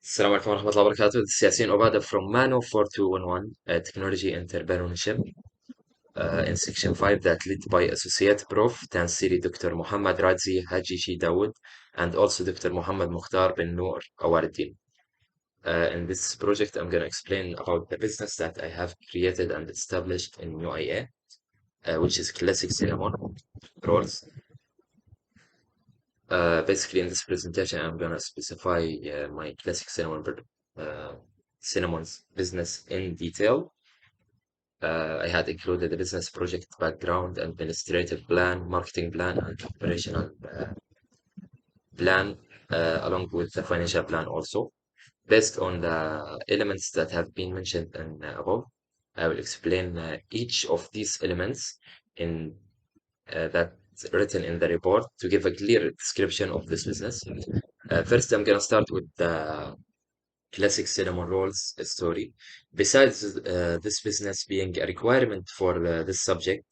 السلام عليكم ورحمة الله وبركاته. This is Yasin Obada from MANU 4211, Technology Entrepreneurship, in Section 5 that led by Associate Prof. Tansiri Dr. Muhammad Radzi Haji Dawood and also Dr. Muhammad Mukhtar bin Noor Awaruddin. In this project, I'm going to explain about the business that I have created and established in UAE, which is Classic Cinamon Rolls. Basically, in this presentation, I'm going to specify my Classic Cinnamon's business in detail. I had included the business project background, administrative plan, marketing plan, and operational plan, along with the financial plan also. Based on the elements that have been mentioned in, above, I will explain each of these elements in that's written in the report to give a clear description of this business. First, I'm gonna start with the classic cinnamon rolls story. Besides this business being a requirement for this subject,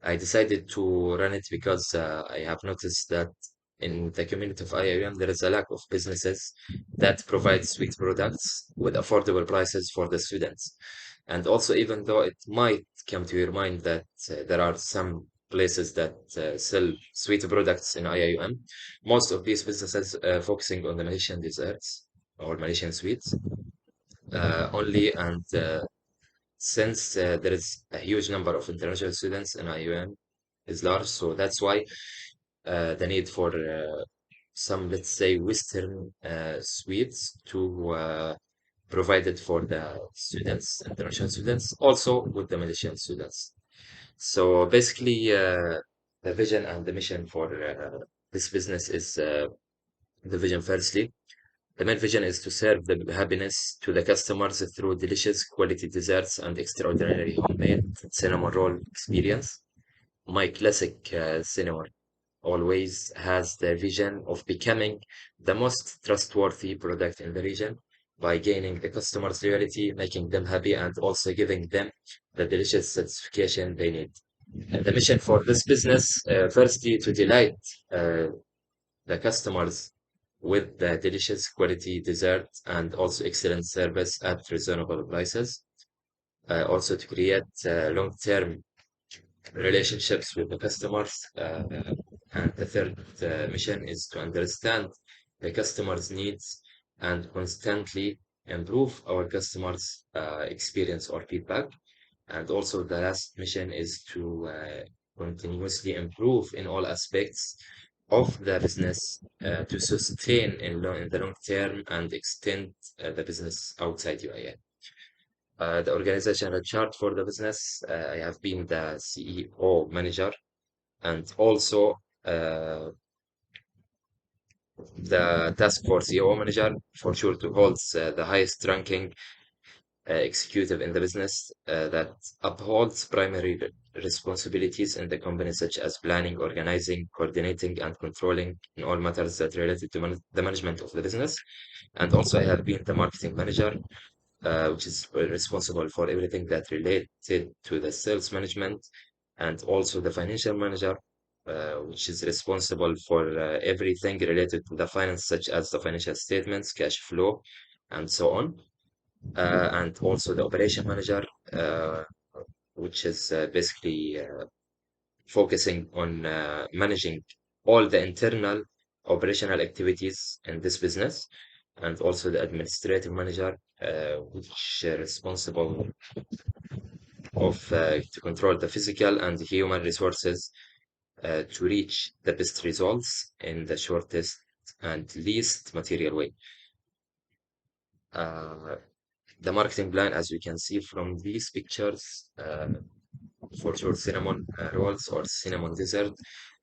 I decided to run it because I have noticed that in the community of IIM there is a lack of businesses that provide sweet products with affordable prices for the students. And also, even though it might come to your mind that there are some places that sell sweet products in IIM, most of these businesses focusing on the Malaysian desserts or Malaysian sweets only. And since there is a huge number of international students in IUM is large, so that's why the need for some, let's say, Western sweets to provided for the students, international students, also with the Malaysian students. So basically, the vision and the mission for this business is the vision firstly. The main vision is to serve the happiness to the customers through delicious quality desserts and extraordinary homemade cinnamon roll experience. My classic cinnamon always has the vision of becoming the most trustworthy product in the region by gaining the customers' loyalty, making them happy, and also giving them the delicious satisfaction they need. And the mission for this business, firstly, to delight uh, the customers with the delicious quality dessert and also excellent service at reasonable prices. Also to create long-term relationships with the customers. And the third mission is to understand the customers' needs and constantly improve our customers' experience or feedback. And also the last mission is to continuously improve in all aspects of the business to sustain in the long term and extend the business outside UAE. The organizational chart for the business, I have been the CEO manager and also the task force CEO manager for sure to hold the highest ranking executive in the business that upholds primary responsibilities in the company, such as planning, organizing, coordinating, and controlling in all matters that related to the management of the business. And also, I have been the marketing manager, which is responsible for everything that related to the sales management, and also the financial manager, which is responsible for everything related to the finance, such as the financial statements, cash flow, and so on. And also the operation manager, uh, which is basically focusing on managing all the internal operational activities in this business, and also the administrative manager, which responsible of to control the physical and human resources to reach the best results in the shortest and least material way. Uh, the marketing plan, as we can see from these pictures, for sure cinnamon rolls or cinnamon dessert,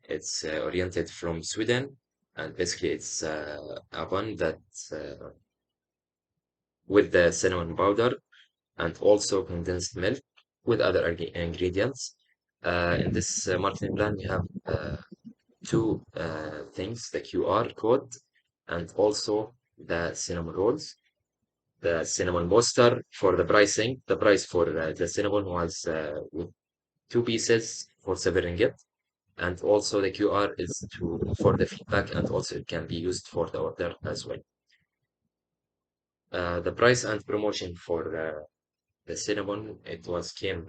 it's oriented from Sweden, and basically it's a bun that with the cinnamon powder and also condensed milk with other ingredients. In this marketing plan, we have two things: the QR code and also the cinnamon rolls. The cinnamon poster for the pricing. The price for the cinnamon was with two pieces for 7 ringgit, and also the QR is to for the feedback, and also it can be used for the order as well. The price and promotion for the cinnamon, it was came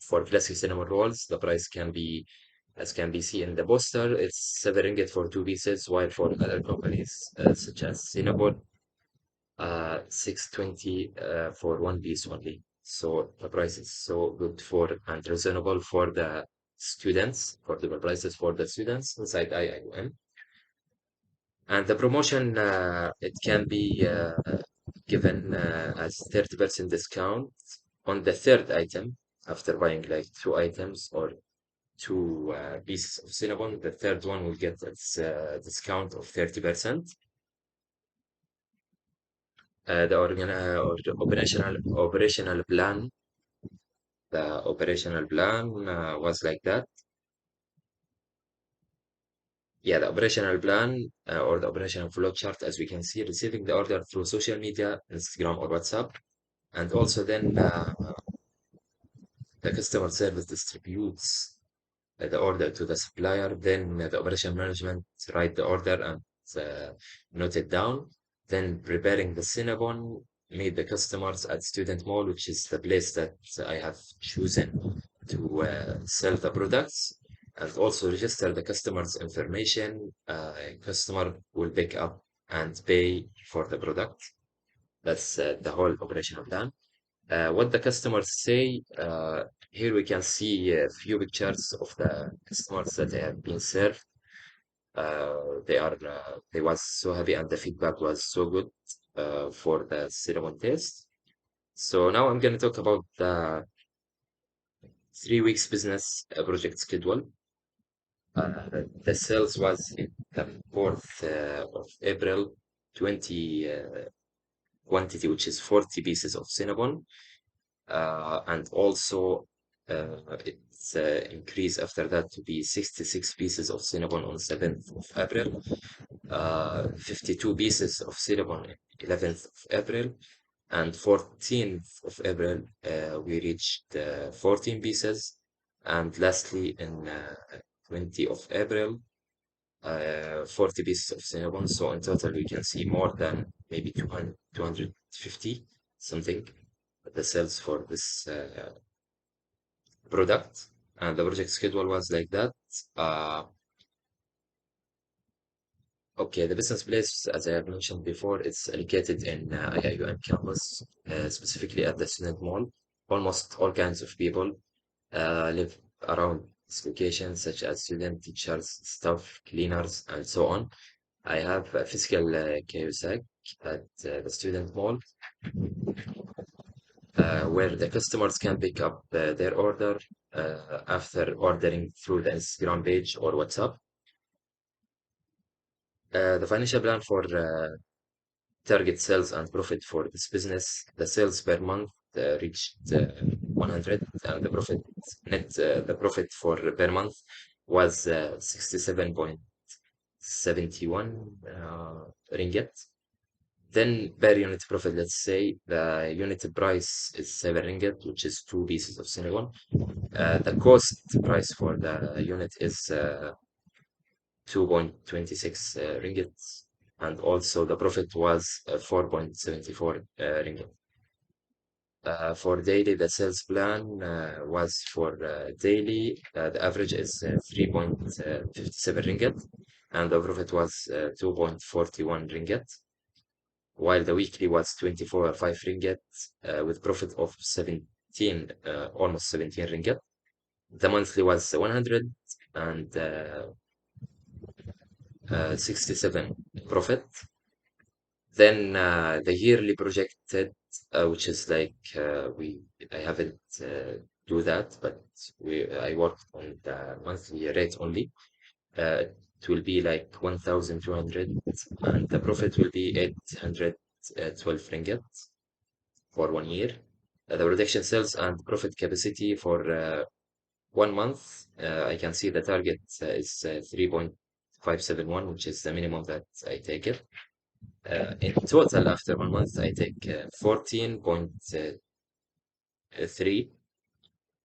for classic cinnamon rolls. The price can be, as can be seen in the poster, it's 7 ringgit for two pieces, while for other companies such as Cinnabon, 620 for one piece only. So the price is so good for and reasonable for the students, for the prices for the students inside IIM. And the promotion, it can be given as 30% discount on the third item after buying like two items or two pieces of cinnamon. The third one will get its discount of 30%. Or the operational plan was like that. Yeah, the operational plan or the operational flow chart, as we can see, receiving the order through social media, Instagram or WhatsApp, and also then the customer service distributes the order to the supplier. Then the operation management write the order and note it down. Then preparing the Cinnabon, meet the customers at Student Mall, which is the place that I have chosen to sell the products, and also register the customer's information. Customer will pick up and pay for the product. That's the whole operational plan. What the customers say, here we can see a few pictures of the customers that have been served. They was so happy and the feedback was so good for the cinnamon taste. So now I'm going to talk about the 3 weeks business project schedule. The sales was in the 4th of April, 20 quantity, which is 40 pieces of cinnamon. And also it's increased after that to be 66 pieces of cinnamon on 7th of April, 52 pieces of cinnamon on 11th of April, and 14th of April we reached 14 pieces, and lastly in 20th of April 40 pieces of cinnamon. So in total we can see more than maybe 200, 250 something the sales for this product, and the project schedule was like that. Uh, okay, the business place, as I have mentioned before, it's located in IIUM campus, specifically at the student mall. Almost all kinds of people live around this location, such as student, teachers, staff, cleaners, and so on. I have a physical kiosk at the student mall where the customers can pick up their order after ordering through the Instagram page or WhatsApp. The financial plan for target sales and profit for this business. The sales per month reached 100, and the profit for per month was 67.71 ringgit. Then per unit profit, let's say the unit price is 7 ringgit, which is two pieces of cinnamon. The cost price for the unit is 2.26 ringgit, and also the profit was 4.74 ringgit. For daily, the sales plan was for daily, the average is 3.57 ringgit, and the profit was 2.41 ringgit, while the weekly was 24.5 ringgit with profit of 17, almost 17 ringgit. The monthly was 100 and 67 profit. Then the yearly projected, which is like I haven't do that, but I worked on the monthly rate only. It will be like 1,200, and the profit will be 812 ringgit for 1 year. The production sales and profit capacity for 1 month, I can see the target is 3.571, which is the minimum that I take it. In total, after 1 month, I take 14.3,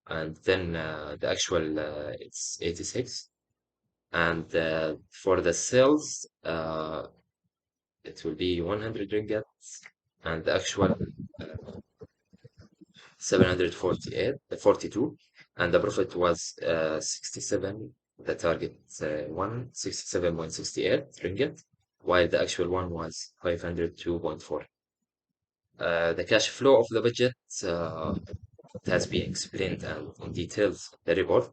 and then the actual it's 86. And for the sales, it will be 100 ringgit. and the actual 748, 42, and the profit was 67. The target one 67.68 ringgit, while the actual one was 502.4. The cash flow of the budget has been explained and in details in the report,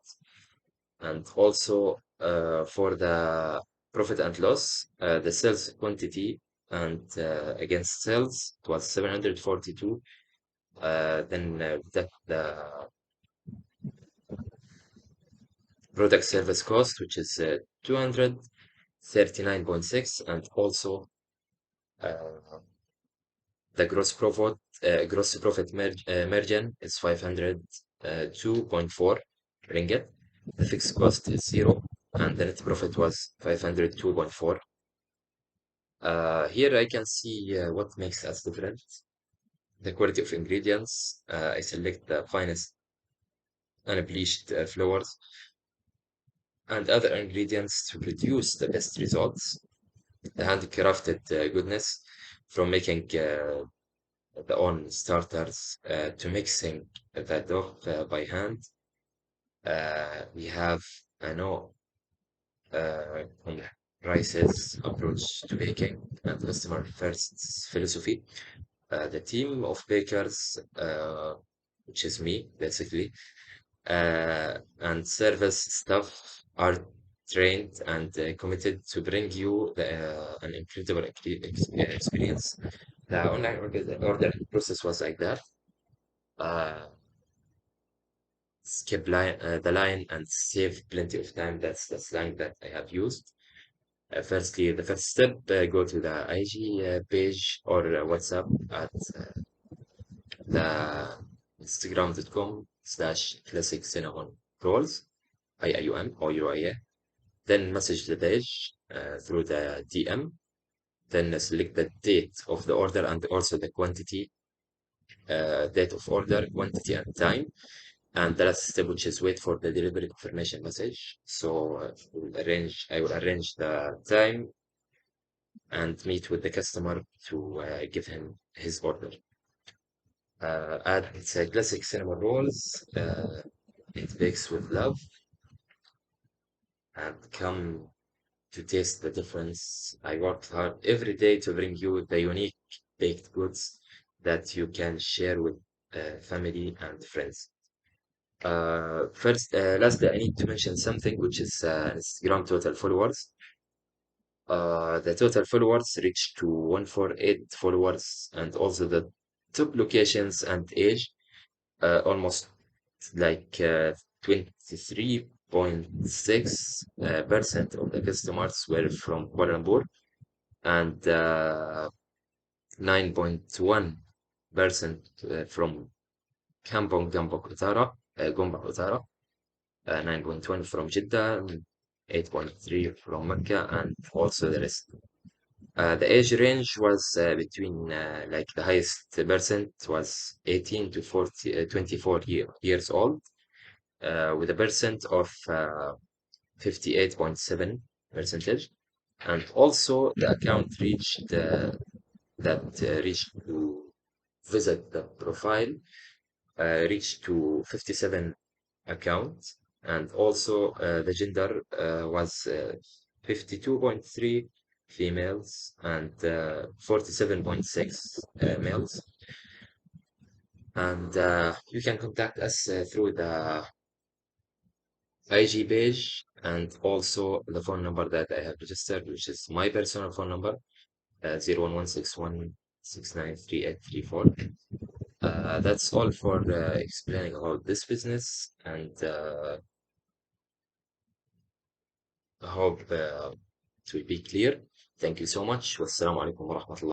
and also for the profit and loss, the sales quantity and against sales it was 742. Then the product service cost, which is 239.6, and also uh, the gross profit margin is 502.4 ringgit. The fixed cost is zero, and the net profit was 502.4. Here I can see what makes us different. The quality of ingredients. I select the finest unbleached flours and other ingredients to produce the best results. The handcrafted goodness, from making the own starters to mixing the dough by hand. We have, I know, on Rice's approach to baking and customer first philosophy. The team of bakers, which is me basically, and service staff are trained and committed to bring you an incredible experience. The online ordering process was like that. Uh, Skip the line and save plenty of time. That's the slang that I have used. Firstly, the first step, go to the IG page or WhatsApp at the instagram.com/classic cinnamon rolls, IIUM or UIA. Then message the page through the DM. Then select the date of the order and also the quantity, date of order, quantity, and time. And the last step, which is wait for the delivery confirmation message. So I will arrange the time and meet with the customer to give him his order. It's a classic cinema rolls. It bakes with love and come to taste the difference. I work hard every day to bring you the unique baked goods that you can share with family and friends. Lastly, I need to mention something, which is Instagram total followers. The total followers reached to 148 followers, and also the top locations and age, almost like 23.6 percent of the customers were from Kuala Lumpur, and 9.1% from Kampong Gombak Utara, 9.1 from Jeddah, 8.3 from Mecca, and also the rest. The age range was between like the highest percent was 18 to 24 years old, with a percent of 58.7 percentage, and also the account reached reached to visit the profile reached to 57 accounts, and also the gender was 52.3 females and 47.6 males. And you can contact us through the IG page and also the phone number that I have registered, which is my personal phone number, 01161693834. That's all for explaining about this business, and I hope it will be clear. Thank you so much. Wassalamu alaikum wa rahmatullah.